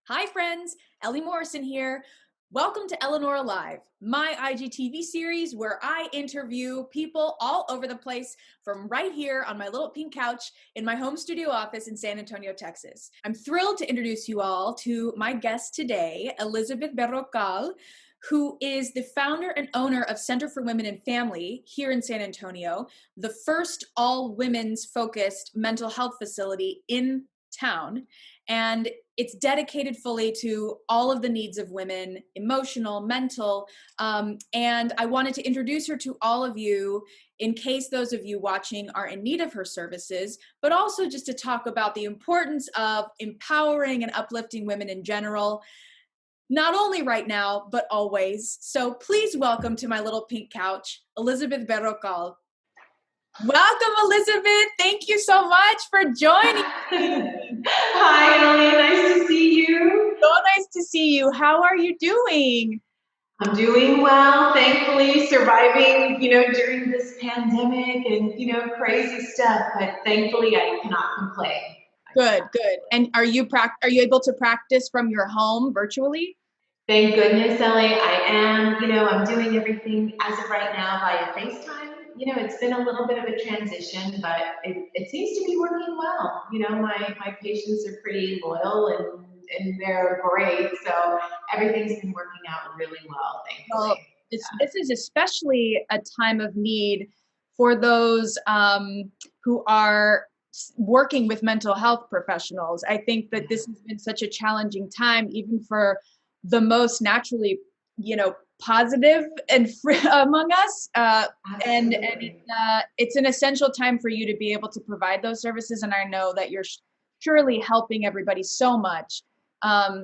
Hi friends, Ellie Morrison here. Welcome to Eleanora Live, my IGTV series where I interview people all over the place from right here on my little pink couch in my home studio office in San Antonio, Texas. I'm thrilled to introduce you all to my guest today, Elizabeth Berrocal, who is the founder and owner of Center for Women and Family here in San Antonio, the first all women's focused mental health facility in town. And it's dedicated fully to all of the needs of women, emotional, mental. And I wanted to introduce her to all of you in case those of you watching are in need of her services, but also just to talk about the importance of empowering and uplifting women in general, not only right now, but always. So please welcome to my little pink couch, Elizabeth Berrocal. Welcome, Elizabeth. Thank you so much for joining me. Hi, Ellie. Nice to see you. So nice to see you. How are you doing? I'm doing well, thankfully, surviving, during this pandemic and, crazy stuff, but thankfully I cannot complain. Good, good. And are you able to practice from your home virtually? Thank goodness, Ellie, I am. I'm doing everything as of right now via FaceTime. It's been a little bit of a transition, but it seems to be working well. My patients are pretty loyal and they're great. So everything's been working out really well, Well, thankfully. this is especially a time of need for those who are working with mental health professionals. I think that this has been such a challenging time, even for the most naturally, positive and free among us. And it's an essential time for you to be able to provide those services. And I know that you're surely helping everybody so much.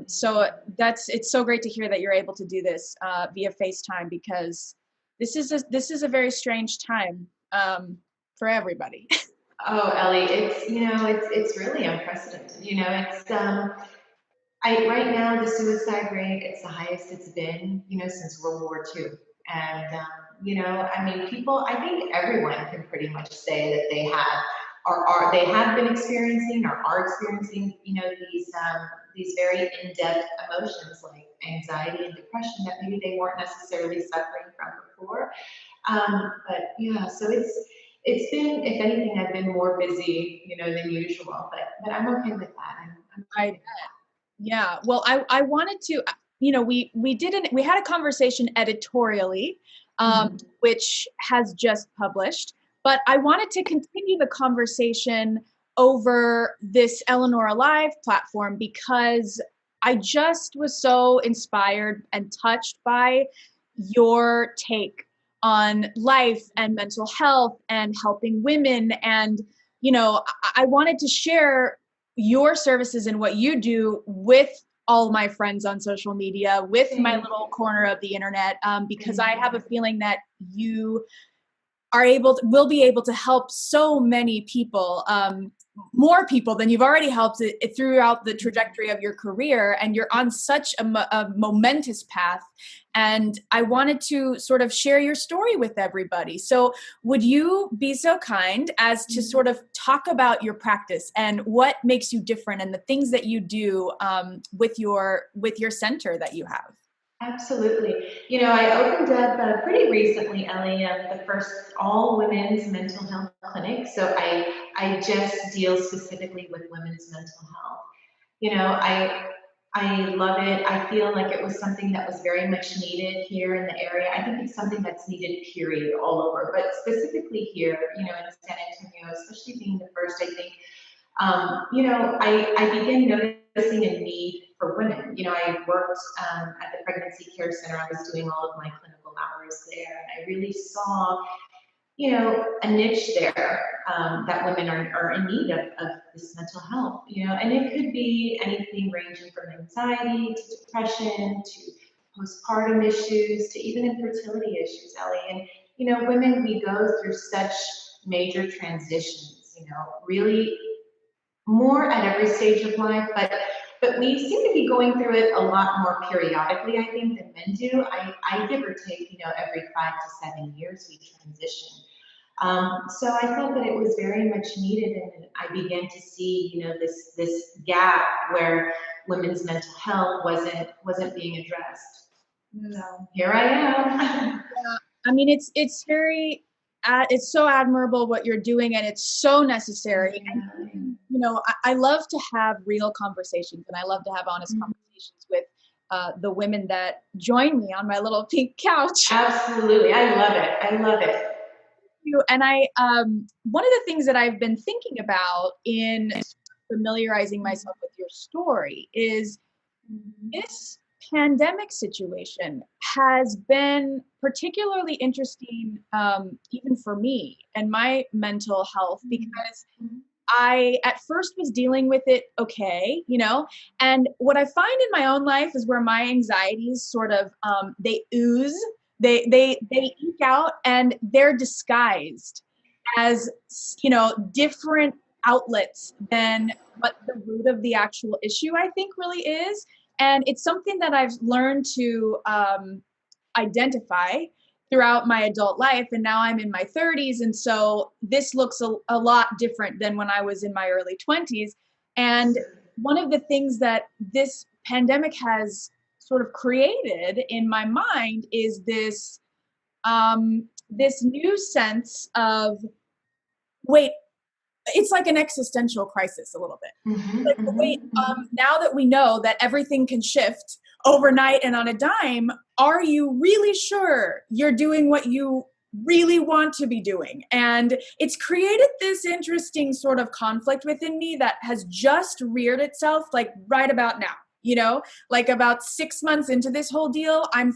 So it's so great to hear that you're able to do this via FaceTime, because this is a very strange time for everybody. Oh, Ellie, it's really unprecedented. I right now the suicide rate, it's the highest it's been, since World War II. And I mean, people, I think everyone can pretty much say that they have they have been experiencing or are experiencing, these very in-depth emotions like anxiety and depression that maybe they weren't necessarily suffering from before. But yeah, so it's been, if anything, I've been more busy, than usual. But I'm okay with that. I'm okay I with that. Yeah. Well, I wanted to, we had a conversation editorially, Mhm. which has just published, but I wanted to continue the conversation over this Eleanora Live platform because I just was so inspired and touched by your take on life and mental health and helping women. And, I wanted to share your services and what you do with all my friends on social media, with my Thank little you. corner of the internet, because I Thank have you. a feeling that you will be able to help so many people, more people than you've already helped throughout the trajectory of your career. And you're on such a momentous path. And I wanted to sort of share your story with everybody. So would you be so kind as to sort of talk about your practice and what makes you different and the things that you do with your center that you have? Absolutely. I opened up pretty recently, Ellie, the first all women's mental health clinic. So I just deal specifically with women's mental health. I love it. I feel like it was something that was very much needed here in the area. I think it's something that's needed, period, all over, but specifically here, in San Antonio, especially being the first, I think I began noticing a need for women. I worked at the pregnancy care center. I was doing all of my clinical hours there, and I really saw, a niche there that women are in need of this mental health. And it could be anything ranging from anxiety to depression to postpartum issues to even infertility issues, Ellie. And women, we go through such major transitions. Really more at every stage of life, but we seem to be going through it a lot more periodically, I think, than men do. I give or take, every 5 to 7 years we transition. So I felt that it was very much needed, and I began to see, this gap women's mental health wasn't being addressed. No. Here I am. Yeah. I mean, it's so admirable what you're doing, and it's so necessary. And I love to have real conversations, and I love to have honest conversations with the women that join me on my little pink couch. Absolutely, I love it. I love it. And one of the things that I've been thinking about in familiarizing myself with your story is this pandemic situation has been particularly interesting, even for me and my mental health, because I at first was dealing with it okay, and what I find in my own life is where my anxieties sort of they ooze, they eke out, and they're disguised as different outlets than what the root of the actual issue I think really is. And it's something that I've learned to identify throughout my adult life. And now I'm in my 30s. And so this looks a lot different than when I was in my early 20s. And one of the things that this pandemic has sort of created in my mind is this new sense of, wait, it's like an existential crisis a little bit. Like, wait, now that we know that everything can shift overnight and on a dime, are you really sure you're doing what you really want to be doing? And it's created this interesting sort of conflict within me that has just reared itself like right about now. Like about 6 months into this whole deal, I'm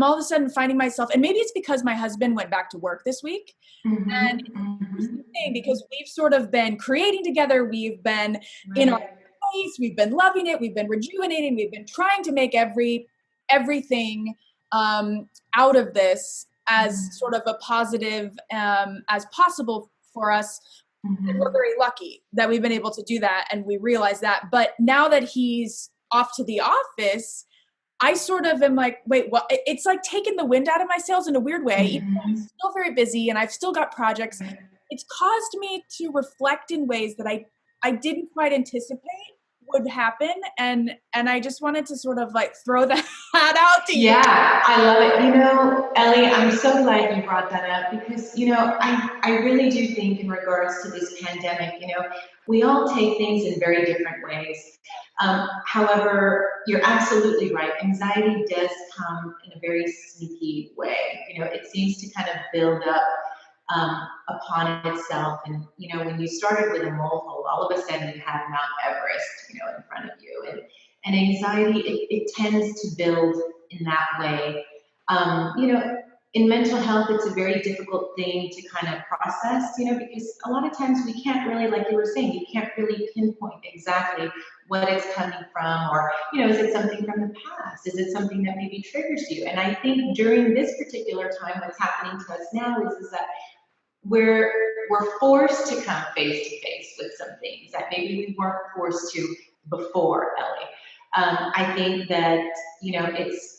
all of a sudden finding myself, and maybe it's because my husband went back to work this week. And it's an interesting thing because we've sort of been creating together. We've been in our place. We've been loving it. We've been rejuvenating. We've been trying to make everything out of this as sort of a positive as possible for us. And we're very lucky that we've been able to do that, and we realize that. But now that he's off to the office, I sort of am like, wait, well, it's like taking the wind out of my sails in a weird way. Even though I'm still very busy and I've still got projects, it's caused me to reflect in ways that I didn't quite anticipate would happen. And I just wanted to sort of like throw that out to you. Yeah, I love it. Ellie, I'm so glad you brought that up because, I really do think in regards to this pandemic, we all take things in very different ways. However, you're absolutely right. Anxiety does come in a very sneaky way. It seems to kind of build up upon itself. And, when you started with a molehill, all of a sudden you have Mount Everest, in front of you. And anxiety, it tends to build in that way. In mental health, it's a very difficult thing to kind of process, because a lot of times we can't really, like you were saying, you can't really pinpoint exactly what it's coming from, or, is it something from the past? Is it something that maybe triggers you? And I think during this particular time, what's happening to us now is that we're forced to come face to face with some things that maybe we weren't forced to before, Ellie. I think that, it's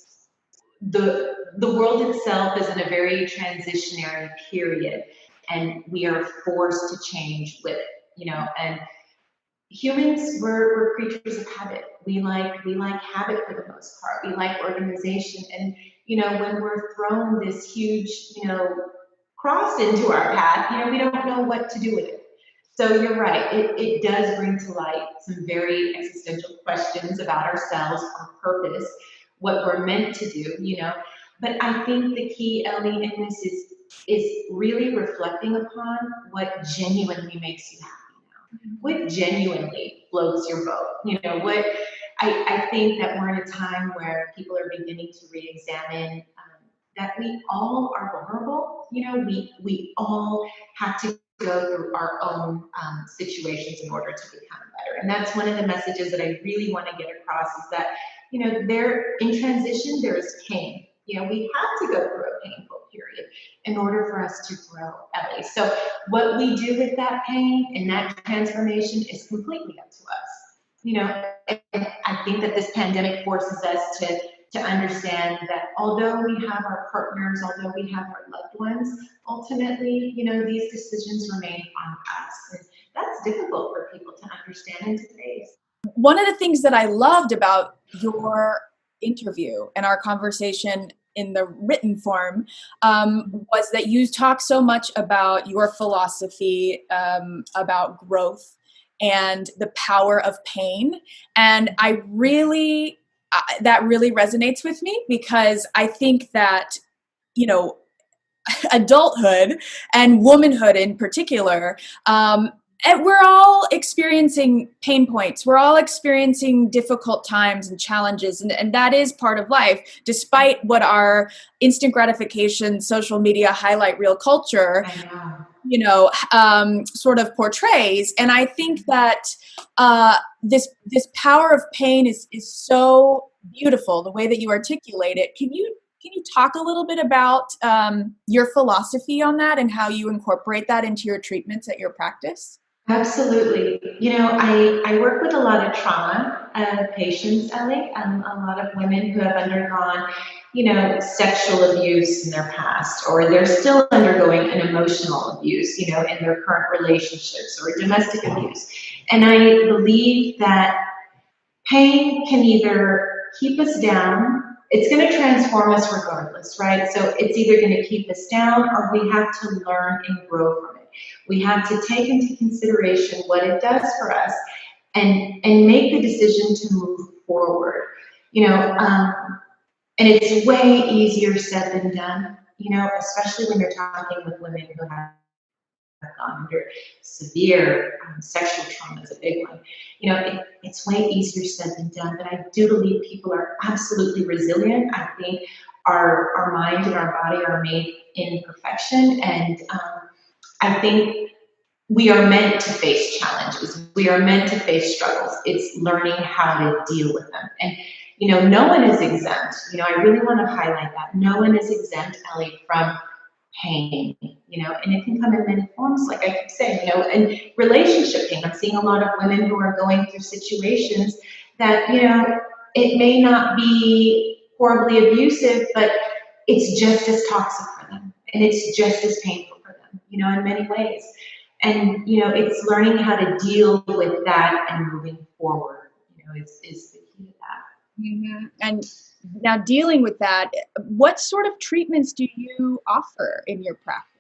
the world itself is in a very transitionary period, and we are forced to change with it, and humans, we're creatures of habit. We like habit for the most part. We like organization. And, when we're thrown this huge, cross into our path, we don't know what to do with it. So you're right. It does bring to light some very existential questions about ourselves, our purpose, what we're meant to do. But I think the key, Ellie, in this is really reflecting upon what genuinely makes you happy now. What genuinely floats your boat? What I think that we're in a time where people are beginning to re-examine that we all are vulnerable. We all have to go through our own situations in order to become better. And that's one of the messages that I really want to get across is that, there in transition, there is pain. We have to go through a painful period in order for us to grow, Ellie. So what we do with that pain and that transformation is completely up to us. And I think that this pandemic forces us to understand that although we have our partners, although we have our loved ones, ultimately, these decisions remain on us. And that's difficult for people to understand in today's. One of the things that I loved about your interview and our conversation in the written form was that you talk so much about your philosophy, about growth and the power of pain. And I really, that really resonates with me, because I think that, you know, adulthood and womanhood in particular, and we're all experiencing pain points. We're all experiencing difficult times and challenges, and that is part of life, despite what our instant gratification, social media highlight reel culture, I know. sort of portrays. And I think that this power of pain is so beautiful, the way that you articulate it. Can you talk a little bit about your philosophy on that and how you incorporate that into your treatments at your practice? Absolutely. I work with a lot of trauma patients, Ellie, a lot of women who have undergone, sexual abuse in their past, or they're still undergoing an emotional abuse, in their current relationships or domestic abuse. And I believe that pain can either keep us down, it's going to transform us regardless, right? So it's either going to keep us down, or we have to learn and grow from it. We have to take into consideration what it does for us, and make the decision to move forward. You know, um, and it's way easier said than done. Especially when you're talking with women who have gone under severe sexual trauma is a big one. It's way easier said than done, but I do believe people are absolutely resilient. I think our mind and our body are made in perfection, and I think we are meant to face challenges. We are meant to face struggles. It's learning how to deal with them. And, no one is exempt. I really want to highlight that. No one is exempt, Ellie, from pain, and it can come in many forms, like I keep saying, and relationship pain. I'm seeing a lot of women who are going through situations that, it may not be horribly abusive, but it's just as toxic for them. And it's just as painful for them, in many ways. And, it's learning how to deal with that and moving forward, is the key to that. And now, dealing with that, what sort of treatments do you offer in your practice?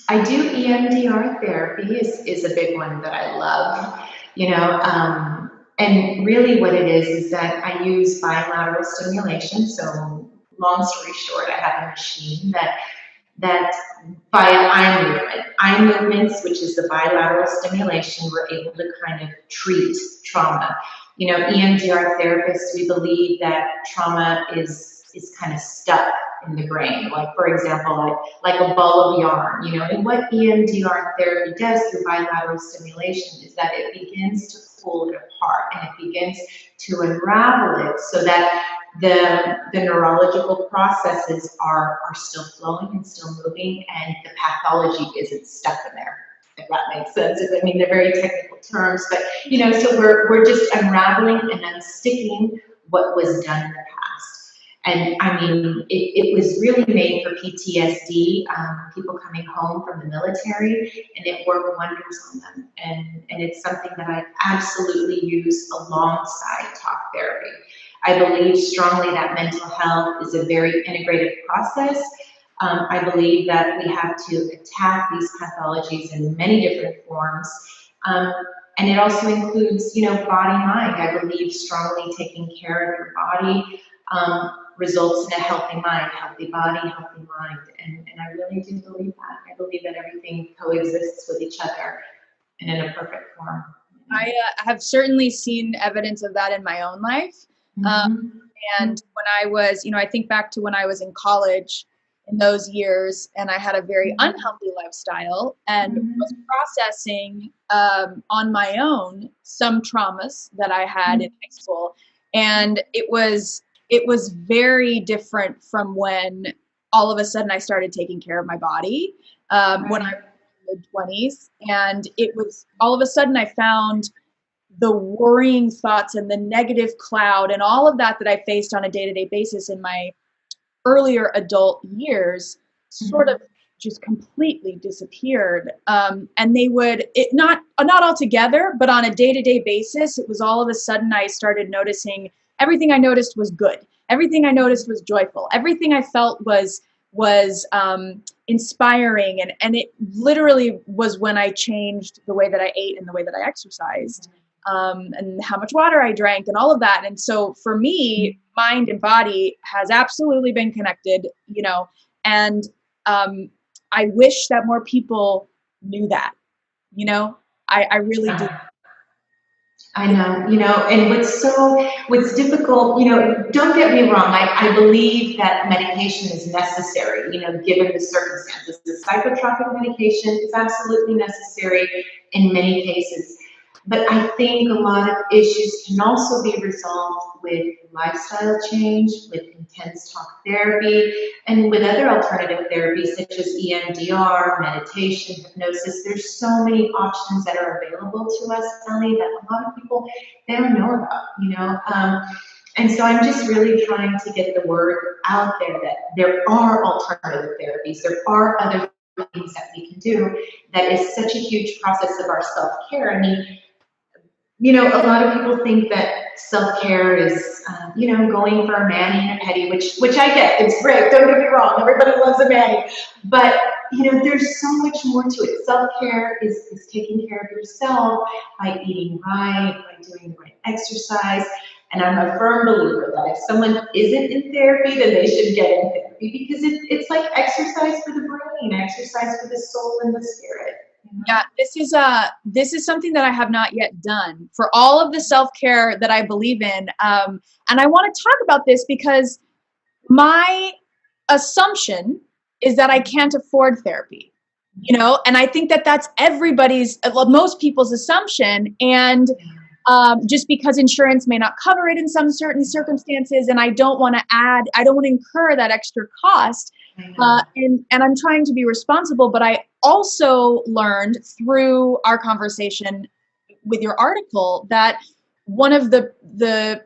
I do EMDR therapy is a big one that I love, and really what it is that I use bilateral stimulation. So long story short, I have a machine that by eye movements, which is the bilateral stimulation, we're able to kind of treat trauma. EMDR therapists, we believe that trauma is kind of stuck in the brain. Like, for example, like a ball of yarn, and what EMDR therapy does through bilateral stimulation is that it begins to pull it apart, and it begins to unravel it so that the neurological processes are still flowing and still moving, and the pathology isn't stuck in there. If that makes sense. I mean, they're very technical terms, but so we're just unraveling and unsticking what was done in the past. And I mean, it was really made for PTSD, people coming home from the military, and it worked wonders on them. And it's something that I absolutely use alongside talk therapy. I believe strongly that mental health is a very integrated process. I believe that we have to attack these pathologies in many different forms. And it also includes, body mind. I believe strongly taking care of your body results in a healthy mind, healthy body, healthy mind. And I really do believe that. I believe that everything coexists with each other and in a perfect form. I have certainly seen evidence of that in my own life. Mm-hmm. And when I was, I think back to when I was in college in those years, and I had a very unhealthy lifestyle and was processing on my own some traumas that I had in high school. And it was very different from when all of a sudden I started taking care of my body when I was in my mid-20s. And it was all of a sudden I found the worrying thoughts and the negative cloud and all of that I faced on a day-to-day basis in my earlier adult years sort of just completely disappeared. And they would, it not altogether, but on a day-to-day basis, it was all of a sudden I started noticing everything I noticed was good. Everything I noticed was joyful. Everything I felt was inspiring. And it literally was when I changed the way that I ate and the way that I exercised, and how much water I drank and all of that. And so for me, mind and body has absolutely been connected, and I wish that more people knew that, I really do. I know, and what's difficult, don't get me wrong, I believe that medication is necessary, given the circumstances. The psychotropic medication is absolutely necessary in many cases. But I think a lot of issues can also be resolved with lifestyle change, with intense talk therapy, and with other alternative therapies such as EMDR, meditation, hypnosis. There's so many options that are available to us, Ellie, that a lot of people, they don't know about. And so I'm just really trying to get the word out there that there are alternative therapies. There are other things that we can do. That is such a huge process of our self-care. I mean, a lot of people think that self-care is, going for a mani and a pedi, which I get. It's great. Don't get me wrong. Everybody loves a mani. But, there's so much more to it. Self-care is taking care of yourself by eating right, by doing the right exercise. And I'm a firm believer that if someone isn't in therapy, then they should get in therapy because it's like exercise for the brain, exercise for the soul and the spirit. Yeah, this is something that I have not yet done for all of the self-care that I believe in. And I want to talk about this because my assumption is that I can't afford therapy, and I think that that's most people's assumption. And just because insurance may not cover it in some certain circumstances, and I don't want to incur that extra cost. And I'm trying to be responsible, but I also learned through our conversation with your article that one of the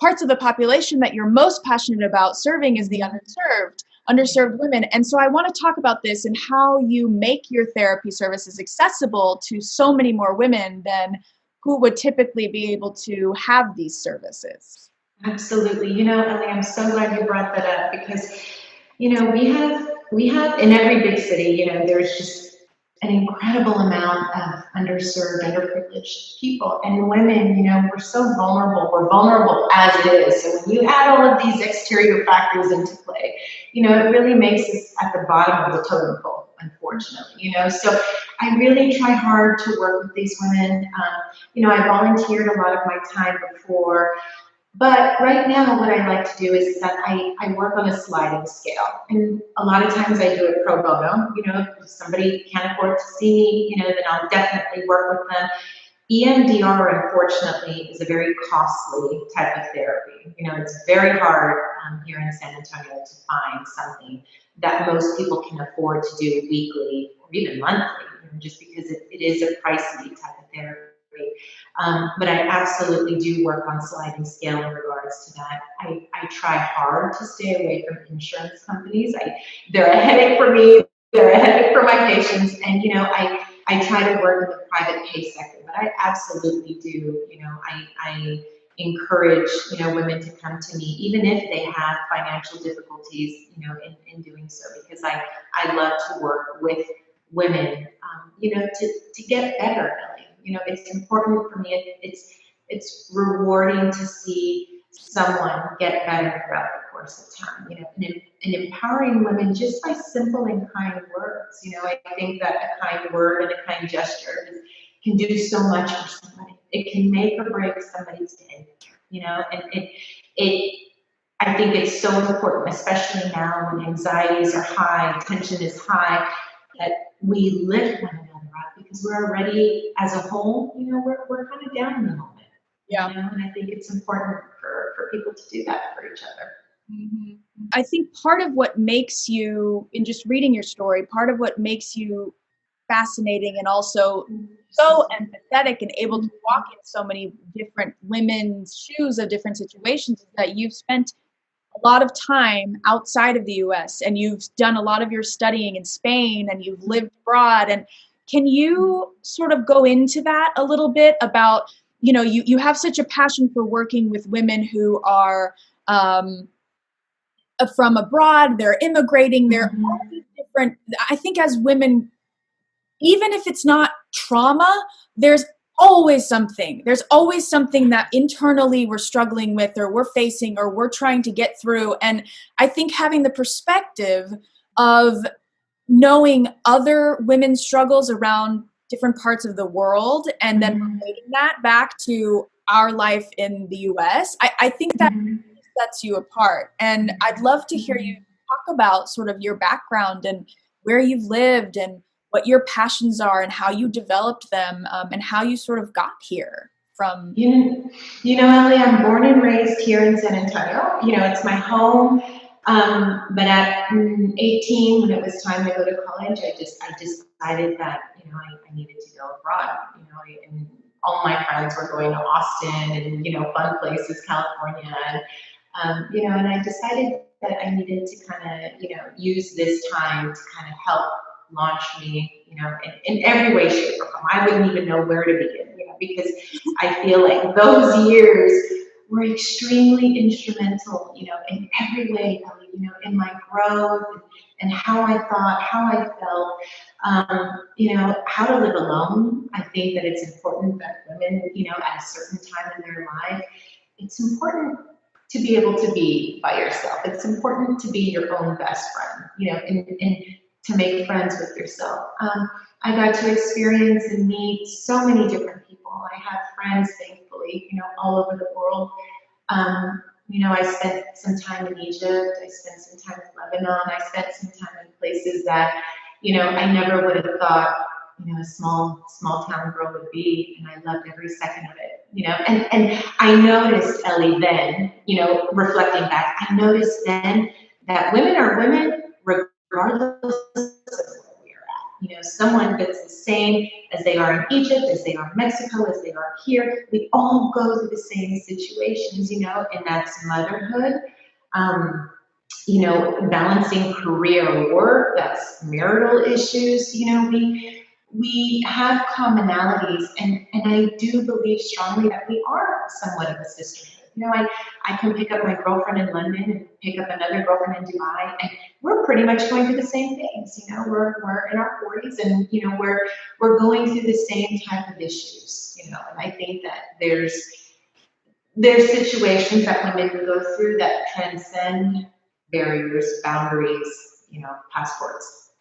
parts of the population that you're most passionate about serving is the underserved women. And so I want to talk about this and how you make your therapy services accessible to so many more women than who would typically be able to have these services. Absolutely. Ellie, I'm so glad you brought that up because, we have in every big city, there's just an incredible amount of underserved, underprivileged people and women, we're so vulnerable. We're vulnerable as it is. So when you add all of these exterior factors into play, it really makes us at the bottom of the totem pole, unfortunately, So I really try hard to work with these women. I volunteered a lot of my time before. But right now, what I like to do is that I work on a sliding scale. And a lot of times I do it pro bono. If somebody can't afford to see me, then I'll definitely work with them. EMDR, unfortunately, is a very costly type of therapy. It's very hard here in San Antonio to find something that most people can afford to do weekly or even monthly, just because it is a pricey type of therapy. But I absolutely do work on sliding scale in regards to that. I try hard to stay away from insurance companies. They're a headache for me. They're a headache for my patients. And, I try to work in the private pay sector, but I absolutely do. I encourage, women to come to me, even if they have financial difficulties, in doing so, because I love to work with women, to get better, Ellie. It's important for me. It's rewarding to see someone get better throughout the course of time, and empowering women just by simple and kind words. I think that a kind word and a kind gesture can do so much for somebody. It can make or break somebody's day, and I think it's so important, especially now when anxieties are high, tension is high, that we lift one another up because we're already, as a whole, we're kind of down in the moment. Yeah. And I think it's important for people to do that for each other. Mm-hmm. I think part of what makes you, in just reading your story, part of what makes you fascinating and also so empathetic and able to walk in so many different women's shoes of different situations is that you've spent a lot of time outside of the US, and you've done a lot of your studying in Spain, and you've lived abroad. And can you sort of go into that a little bit about, you have such a passion for working with women who are um, from abroad, they're immigrating, they're all Mhm. these different, I think as women, even if it's not trauma, there's there's always something that internally we're struggling with, or we're facing, or we're trying to get through. And I think having the perspective of knowing other women's struggles around different parts of the world, and then Mhm. relating that back to our life in the US, I think that Mhm. sets you apart. And I'd love to hear you Mhm. talk about sort of your background and where you've lived and what your passions are and how you developed them, and how you sort of got here from. You, Ellie, I'm born and raised here in San Antonio. It's my home. But at 18, when it was time to go to college, I decided that, I needed to go abroad. And all my friends were going to Austin and, fun places, California. And I decided that I needed to kind of, use this time to kind of help launch me, in every way, shape, or form. I wouldn't even know where to begin, because I feel like those years were extremely instrumental, in every way, Ellie, in my growth and how I thought, how I felt, how to live alone. I think that it's important that women, at a certain time in their life, it's important to be able to be by yourself. It's important to be your own best friend, and to make friends with yourself. I got to experience and meet so many different people. I have friends, thankfully, all over the world. I spent some time in Egypt. I spent some time in Lebanon. I spent some time in places that, I never would have thought, a small town girl would be, and I loved every second of it. And I noticed, Ellie, then, reflecting back, I noticed then that women are women regardless of where we are at. Someone that's the same as they are in Egypt, as they are in Mexico, as they are here. We all go through the same situations, and that's motherhood. Um, Balancing career and work, that's marital issues, we have commonalities, and I do believe strongly that we are somewhat of a sisterhood. I can pick up my girlfriend in London and pick up another girlfriend in Dubai, and we're pretty much going through the same things. We're in our 40s, and we're going through the same type of issues. And I think that there's situations that women can go through that transcend barriers, boundaries, passports.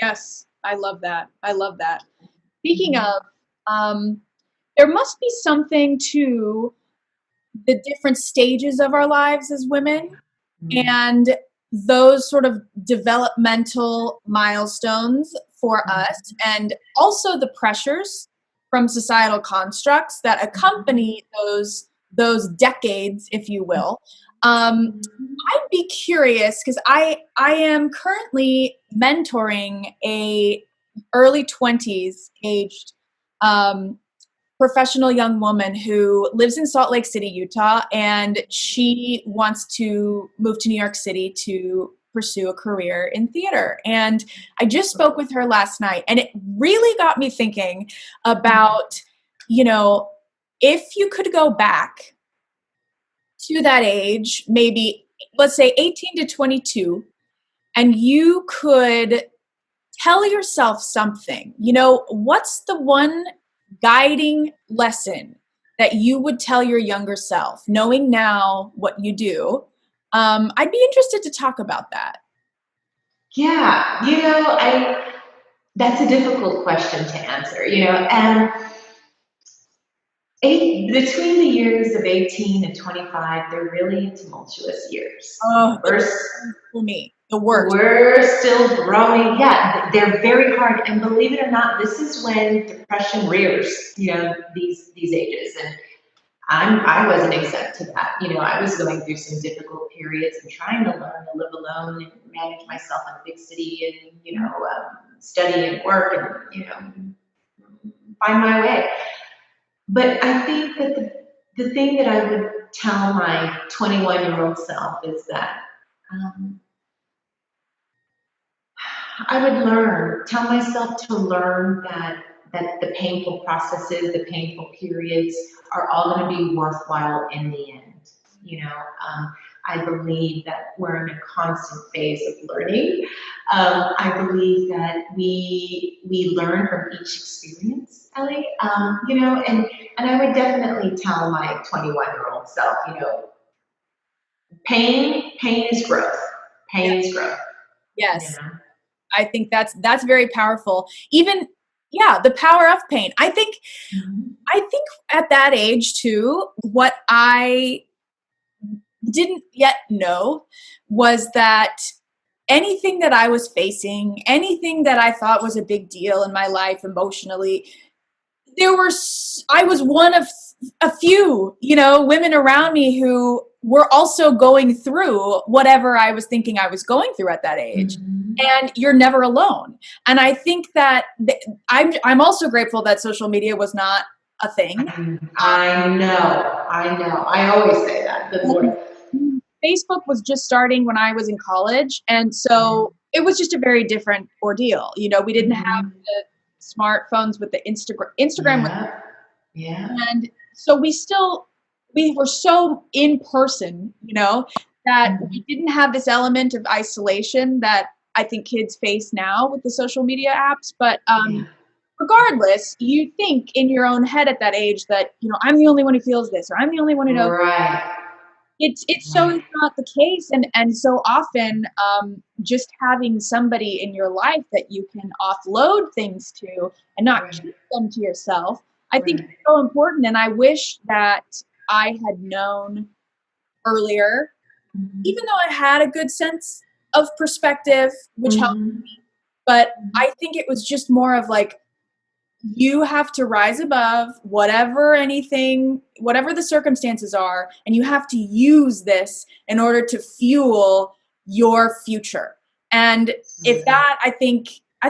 Yes, I love that. I love that. Speaking of, um, there must be something to the different stages of our lives as women Mhm. and those sort of developmental milestones for us, Mhm. and also the pressures from societal constructs that Mhm. accompany those decades, if you will. I'd be curious because I am currently mentoring a early 20s aged um, professional young woman who lives in Salt Lake City, Utah, and she wants to move to New York City to pursue a career in theater. And I just spoke with her last night, and it really got me thinking about, you know, if you could go back to that age, maybe let's say 18 to 22, and you could tell yourself something. What's the one guiding lesson that you would tell your younger self, knowing now what you do? I'd be interested to talk about that. Yeah, that's a difficult question to answer, and between the years of 18 and 25, they're really tumultuous years. Oh, the worst for me. The worst. We're still growing. Yeah, they're very hard. And believe it or not, this is when depression rears, these ages. And I wasn't exempt to that. I was going through some difficult periods and trying to learn to live alone and manage myself in a big city and, study and work and, find my way. But I think that the thing that I would tell my 21-year-old self is that um, I would tell myself to learn that the painful processes, the painful periods are all going to be worthwhile in the end. You know, I believe that we're in a constant phase of learning. I believe that we learn from each experience, Ellie. You know, and I would definitely tell my 21-year-old self, you know, pain is growth. Yeah. Pain is growth. You Yes. know. I think that's very powerful. Even, yeah, the power of pain. Mhm. I think at that age too, what I didn't yet know was that anything that I was facing, anything that I thought was a big deal in my life emotionally, I was one of a few, you know, women around me who were also going through whatever I was thinking I was going through at that age. Mhm. And you're never alone. And I think that I'm also grateful that social media was not a thing. I know. I always say that. Good Lord. Facebook was just starting when I was in college, and Yeah. so it was just a very different ordeal. You know, we didn't have Mhm. the smartphones with the Instagram was, Yeah. Yeah. and so we were so in person, you know, that Mhm. we didn't have this element of isolation that I think kids face now with the social media apps. But Yeah. regardless, you think in your own head at that age that, you know, I'm the only one who feels this, or I'm the only one who knows. Right. It's so Right. not the case, and so often just having somebody in your life that you can offload things to and not Right. keep them to yourself, I think is Right. so important. And I wish that I had known earlier, even Mhm. though I had a good sense of perspective, which helped, Mhm. but Mhm. I think it was just more of like, you have to rise above whatever the circumstances are, and you have to use this in order to fuel your future. And if Absolutely. that, I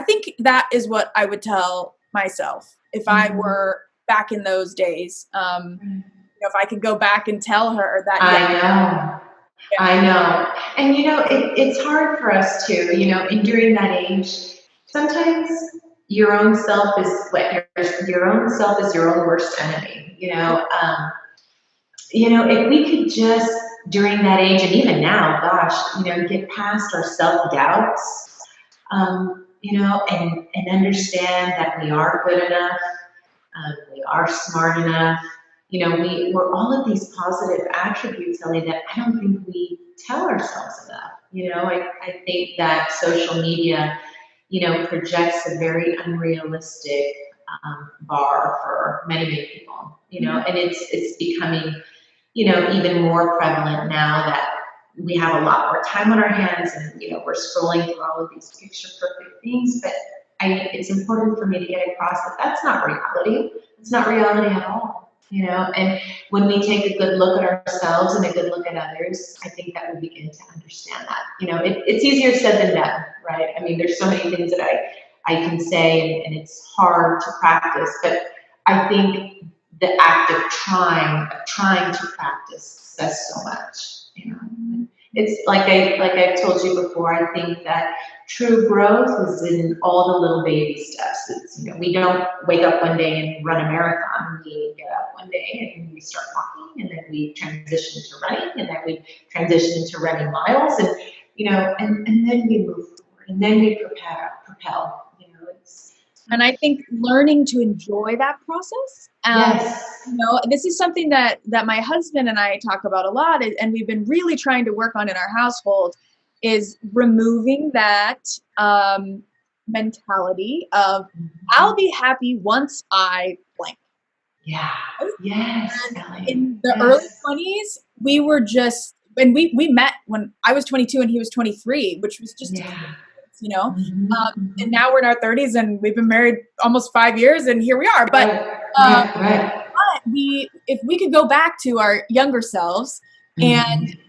think that is what I would tell myself if I Mhm. were back in those days. Right. You know, if I could go back and tell her that, yeah, I know. yeah, I know. And you know, it's hard for us to, you know, and during that age, sometimes your own self is your own self is your own worst enemy. You know, if we could just during that age and even now, gosh, you know, get past our self doubts, you know, and understand that we are good enough, we are smart enough. You know, we're all of these positive attributes, Ellie, that I don't think we tell ourselves enough. You know, I think that social media, you know, projects a very unrealistic bar for many, many people. You know, and it's becoming, you know, even more prevalent now that we have a lot more time on our hands and, you know, we're scrolling through all of these picture perfect things. But it's important for me to get across that that's not reality. It's not reality at all, you know. And when we take a good look at ourselves and a good look at others, I think that we begin to understand that. You know, it's easier said than done, right? I mean, there's so many things that I can say, and it's hard to practice, but I think the act of trying to practice says so much, you know. It's like I've told you before, I think that true growth is in all the little baby steps. It's, you know, we don't wake up one day and run a marathon. We get up one day and we start walking, and then we transition to running, and then we transition to running miles, and you know, and then we move forward, and then we propel. You know, it's and I think learning to enjoy that process. yes. You know, this is something that my husband and I talk about a lot, and we've been really trying to work on in our household, is removing that mentality of I'll be happy once I blank. Yeah. Yes, And Ellie. in the early Yes. 20s, we were just, and we met when I was 22 and he was 23, which was just Yeah. experience, you know. And Mhm. now we're in our 30s and we've been married almost 5 years, and here we are. But Right. um, Right. Right. if we could go back to our younger selves and Mhm.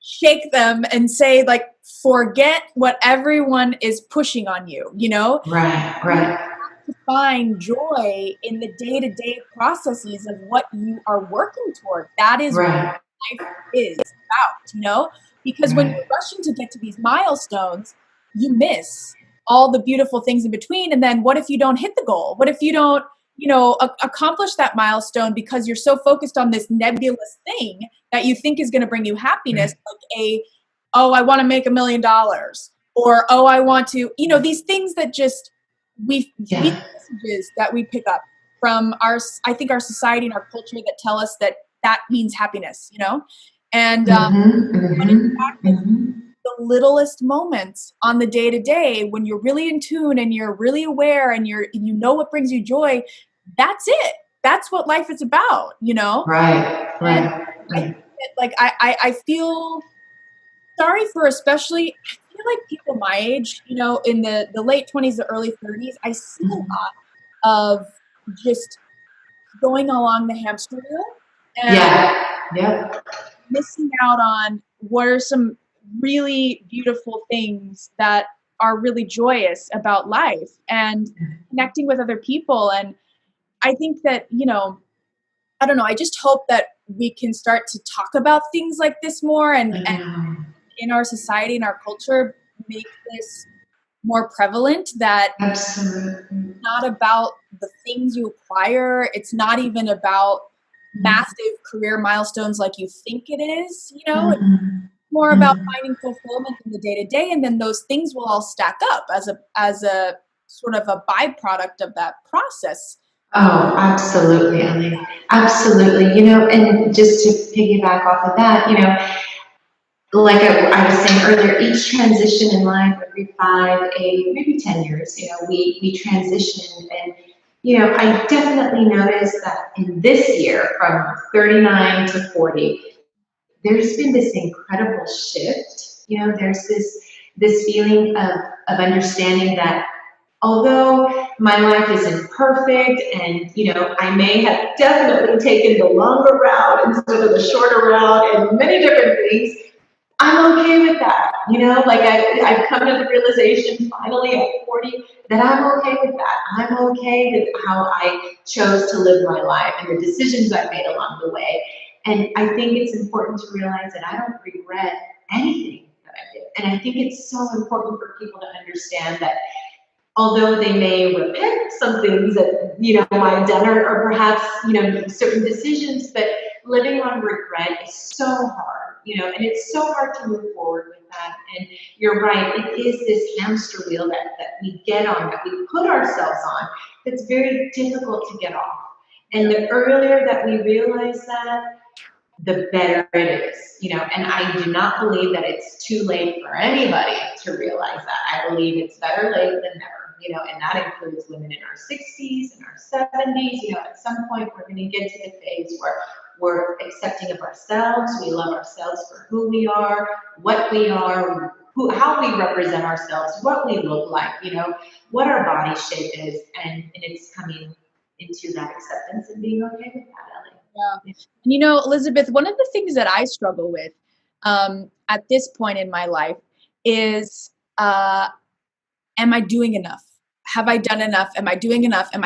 shake them and say, like, forget what everyone is pushing on you, you know, Right. Right. to find joy in the day-to-day processes of what you are working toward. That is what Right. life is about, because when Right. you're rushing to get to these milestones, you miss all the beautiful things in between. And then what if you don't hit the goal? What if you don't, accomplish that milestone because you're so focused on this nebulous thing that you think is going to bring you happiness, Right. like oh, I want to make $1 million, or oh, I want to, these things that just we Yeah. messages that we pick up from I think our society and our culture that tell us that that means happiness. And Mm-hmm. when in Mm-hmm. fact it's Mm-hmm. the littlest moments on the day to day when you're really in tune and you're really aware and you know what brings you joy. That's it. That's what life is about. Right. And Right. I think Right. that, like, I feel sorry for, especially, I feel like people my age, in the late 20s to early 30s, I see a lot of just going along the hamster wheel and Yeah. Yep. missing out on what are some really beautiful things that are really joyous about life and connecting with other people. And I think that, I don't know, I just hope that we can start to talk about things like this more, and I know. in our society and our culture make this more prevalent, that Absolutely. not about the things you acquire. It's not even about massive career milestones like you think it is. It's Mm-hmm. more about Mm-hmm. finding fulfillment in the day to day, and then those things will all stack up as a sort of a byproduct of that process. Oh, absolutely, Ellie. Absolutely. And just to piggyback off of that, like I was saying earlier, each transition in life, every 5, 8, maybe 10 years, we transition. And, I definitely noticed that in this year, from 39 to 40, there's been this incredible shift. There's this feeling of understanding that although my life isn't perfect, and I may have definitely taken the longer route instead of the shorter route and many different things, I'm okay with that. Like I've come to the realization finally at 40 that I'm okay with that. I'm okay with how I chose to live my life and the decisions I made along the way. And I think it's important to realize that I don't regret anything that I did. And I think it's so important for people to understand that although they may repent some things that I've done, or perhaps certain decisions, but living on regret is so hard, and it's so hard to move forward with that. And you're right, it is this hamster wheel that we get on, that we put ourselves on, that's very difficult to get off. And the earlier that we realize that, the better it is. And I do not believe that it's too late for anybody to realize that. I believe it's better late than never. And that includes women in our 60s and our 70s. At some point we're going to get to the phase where we're accepting of ourselves, we love ourselves for who we are, what we are, how we represent ourselves, what we look like, what our body shape is, and it's coming into that acceptance and being okay with that, Ellie. Yeah. And Elizabeth, one of the things that I struggle with at this point in my life is, am I doing enough? Have I done enough? Am I doing enough? And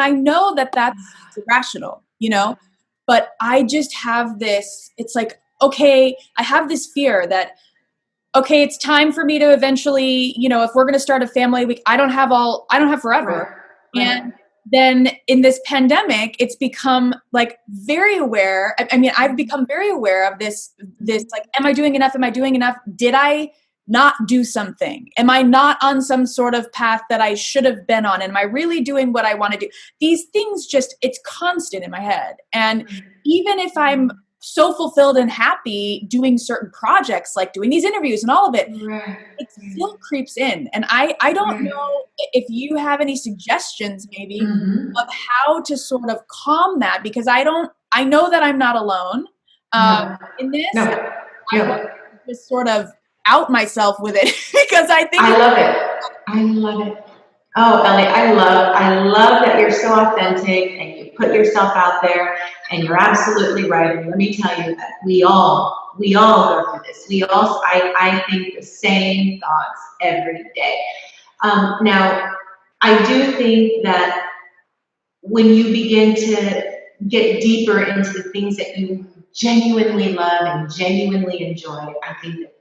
I know that that's irrational, but I just have this, it's like, okay, I have this fear that, okay, it's time for me to eventually, if we're going to start a family, I don't have forever. Right. And then in this pandemic, it's become like very aware. I mean, I've become very aware of this, like, am I doing enough? Am I doing enough? Did I not do something? Am I not on some sort of path that I should have been on? Am I really doing what I want to do? These things it's constant in my head. And even if I'm so fulfilled and happy doing certain projects, like doing these interviews and all of it, Right. it still creeps in. And I don't Right. know if you have any suggestions maybe Mm-hmm. of how to sort of calm that, because I know that I'm not alone No. in this. No. I want No. to just sort of out myself with it because I think I it's love it. I love it. Oh, Ellie, I love that you're so authentic and you put yourself out there, and you're absolutely right. And let me tell you that we all go through this. I think the same thoughts every day. Now, I do think that when you begin to get deeper into the things that you genuinely love and genuinely enjoy, I think that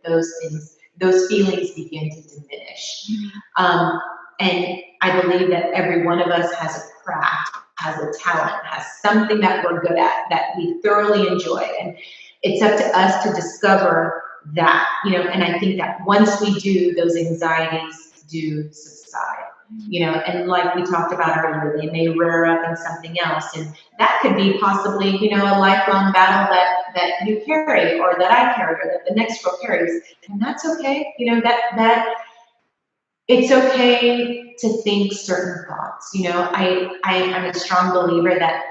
those feelings begin to diminish. Um, and I believe that every one of us has a craft, has a talent, has something that we're good at, that we thoroughly enjoy. And it's up to us to discover that, and I think that once we do, those anxieties do subside. And like we talked about earlier, they may rear up in something else. And that could be possibly, a lifelong battle that you carry, or that I carry, or that the next girl carries. And that's okay. That it's okay to think certain thoughts. I'm a strong believer that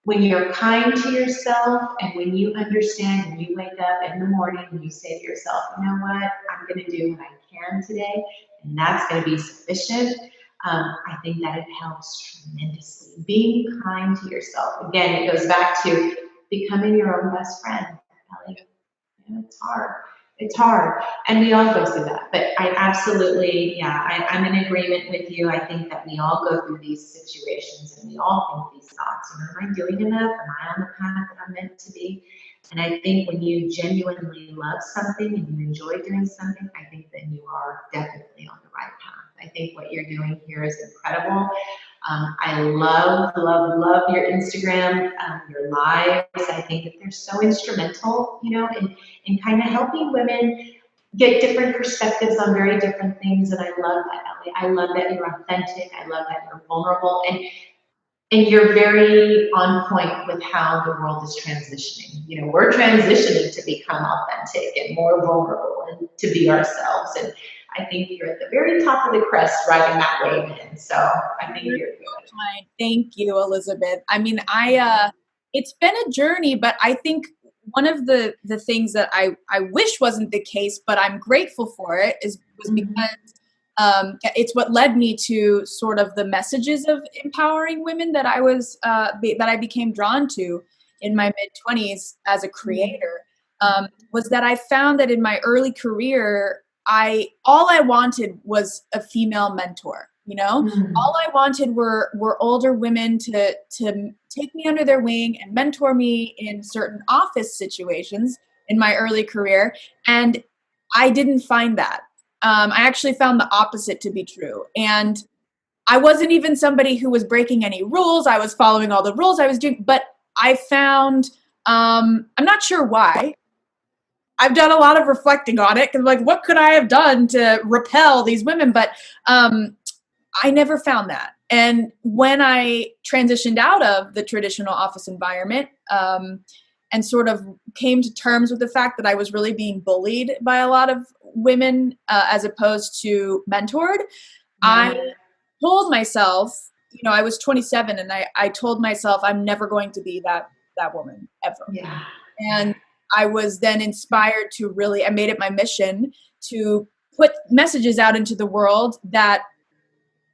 when you're kind to yourself, and when you understand, and you wake up in the morning and you say to yourself, you know what, I'm going to do what I can today, and that's going to be sufficient. I think that it helps tremendously. Being kind to yourself. Again, it goes back to becoming your own best friend. Ellie. It's hard. It's hard. And we all go through that. But I absolutely, I'm in agreement with you. I think that we all go through these situations, and we all think these thoughts. Am I doing enough? Am I on the path that I'm meant to be? And I think when you genuinely love something and you enjoy doing something, I think then you are definitely on the right path. I think what you're doing here is incredible. I love, love, love your Instagram, your lives. I think that they're so instrumental, in kind of helping women get different perspectives on very different things. And I love that, Ellie. I love that you're authentic. I love that you're vulnerable. And you're very on point with how the world is transitioning. We're transitioning to become authentic and more vulnerable and to be ourselves. And I think you're at the very top of the crest riding that wave in. So I think you're good. Thank you, Elizabeth. I mean, it's been a journey, but I think one of the things that I wish wasn't the case, but I'm grateful for it, was because it's what led me to sort of the messages of empowering women that I became drawn to in my mid-20s as a creator. Was that I found that in my early career, all I wanted was a female mentor. All I wanted were older women to take me under their wing and mentor me in certain office situations in my early career, and I didn't find that. I actually found the opposite to be true. And I wasn't even somebody who was breaking any rules. I was following all the rules I was doing. But I found, I'm not sure why. I've done a lot of reflecting on it, because what could I have done to repel these women? But I never found that. And when I transitioned out of the traditional office environment, and sort of came to terms with the fact that I was really being bullied by a lot of women, as opposed to mentored, I told myself, I was 27, and I told myself I'm never going to be that woman ever. Yeah. And I was then inspired to I made it my mission to put messages out into the world that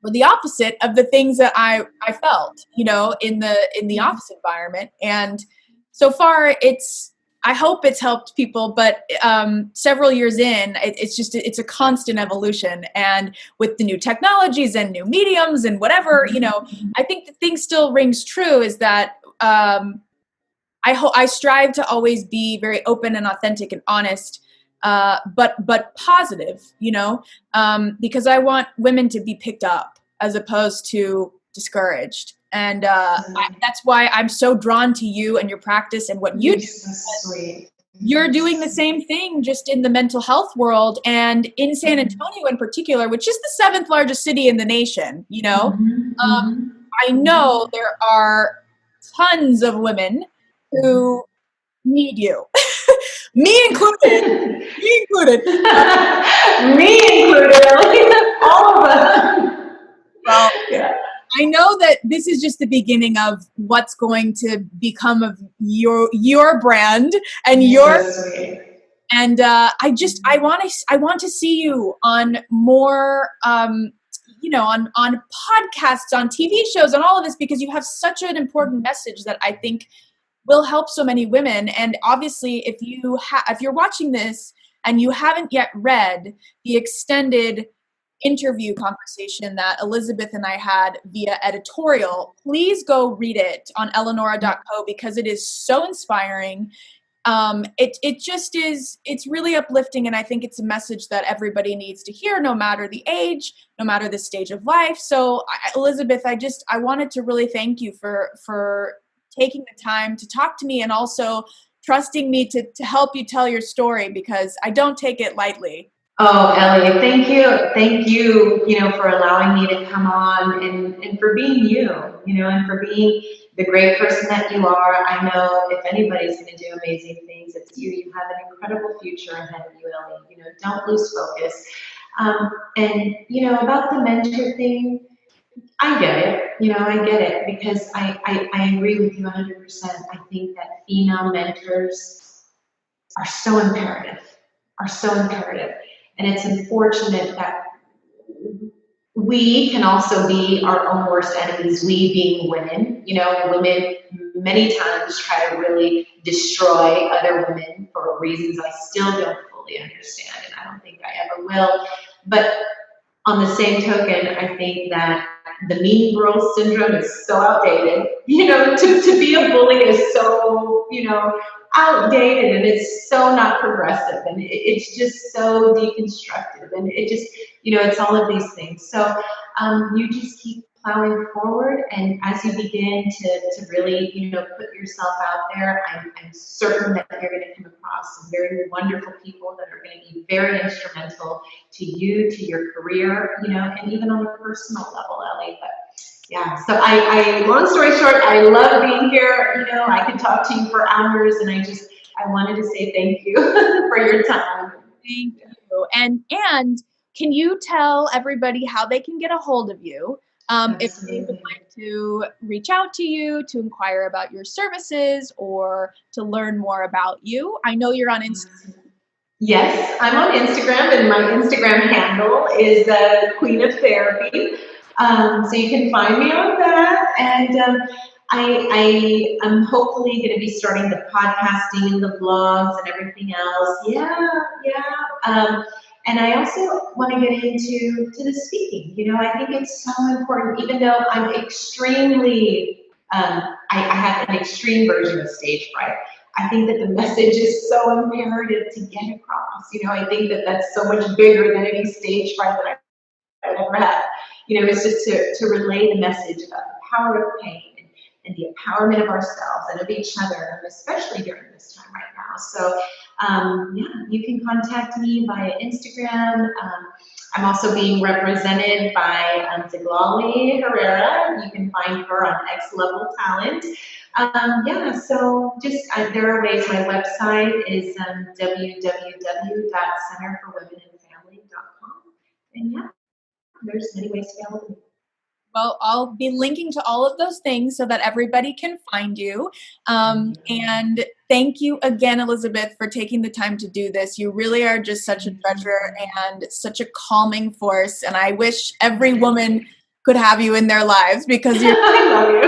were the opposite of the things that I felt, in the office environment. And so far, I hope it's helped people, but several years in, it's a constant evolution. And with the new technologies and new mediums and whatever, I think the thing still rings true, is that I strive to always be very open and authentic and honest, but positive, because I want women to be picked up as opposed to discouraged. And that's why I'm so drawn to you and your practice and what you do. So sweet. You're doing the same thing, just in the mental health world, and in San Antonio in particular, which is the 7th largest city in the nation. I know there are tons of women who need you. Me included. Me included. Me included. All of us. Well, yeah. I know that this is just the beginning of what's going to become of your brand and your. And I want to see you on more, on podcasts, on TV shows, on all of this, because you have such an important message that I think will help so many women. And obviously, if you're watching this and you haven't yet read the extended interview conversation that Elizabeth and I had via editorial, please go read it on Eleanora.co because it is so inspiring. It just is, it's really uplifting, and I think it's a message that everybody needs to hear, no matter the age, no matter the stage of life. So Elizabeth, I wanted to really thank you for taking the time to talk to me, and also trusting me to help you tell your story, because I don't take it lightly. Oh, Ellie, thank you, for allowing me to come on and for being you, and for being the great person that you are. I know if anybody's going to do amazing things, it's you. You have an incredible future ahead of you, Ellie. Don't lose focus. And about the mentor thing, I get it. I get it because I agree with you 100%. I think that female mentors are so imperative, are so imperative. And it's unfortunate that we can also be our own worst enemies, we being women. Women many times try to really destroy other women for reasons I still don't fully understand, and I don't think I ever will. But on the same token, I think that the mean girl syndrome is so outdated. To be a bully is so, outdated, and it's so not progressive, and it's just so deconstructive, and it just, it's all of these things. So you just keep plowing forward, and as you begin to really, put yourself out there, I'm certain that you're going to come across some very wonderful people that are going to be very instrumental to you, to your career, and even on a personal level, Ellie. But yeah, so long story short, I love being here. I could talk to you for hours, and I wanted to say thank you for your time. Thank you. And can you tell everybody how they can get a hold of you? If they would Absolutely. like to reach out to you to inquire about your services or to learn more about you. I know you're on Instagram. Yes, I'm on Instagram, and my Instagram handle is Queen of Therapy. So you can find me on that, and I am hopefully going to be starting the podcasting and the blogs and everything else. Yeah, yeah. And I also want to get into the speaking. I think it's so important, even though I'm extremely, I have an extreme version of stage fright. I think that the message is so imperative to get across. I think that that's so much bigger than any stage fright that I've ever had. It's just to relay the message of the power of pain and the empowerment of ourselves and of each other, and especially during this time right now. So, yeah, you can contact me via Instagram. I'm also being represented by Ziglali Herrera. You can find her on X Level Talent. Yeah, so just there are ways. My website is www.centerforwomenandfamily.com. And yeah, there's many ways to get hold of me. Well, I'll be linking to all of those things so that everybody can find you. And thank you again, Elizabeth, for taking the time to do this. You really are just such a treasure and such a calming force. And I wish every woman could have you in their lives, because you're I love you.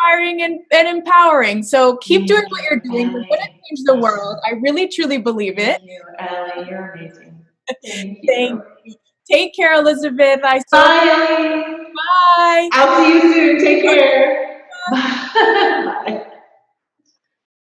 inspiring and empowering. So keep doing what you're doing. You're going to Ellie. change the world. I really, truly believe it. Thank you, Ellie. You're amazing. Thank Thank you. you. Take care, Elizabeth. I so Bye, Ellie. bye. I'll see you soon. Take care. Bye. Bye.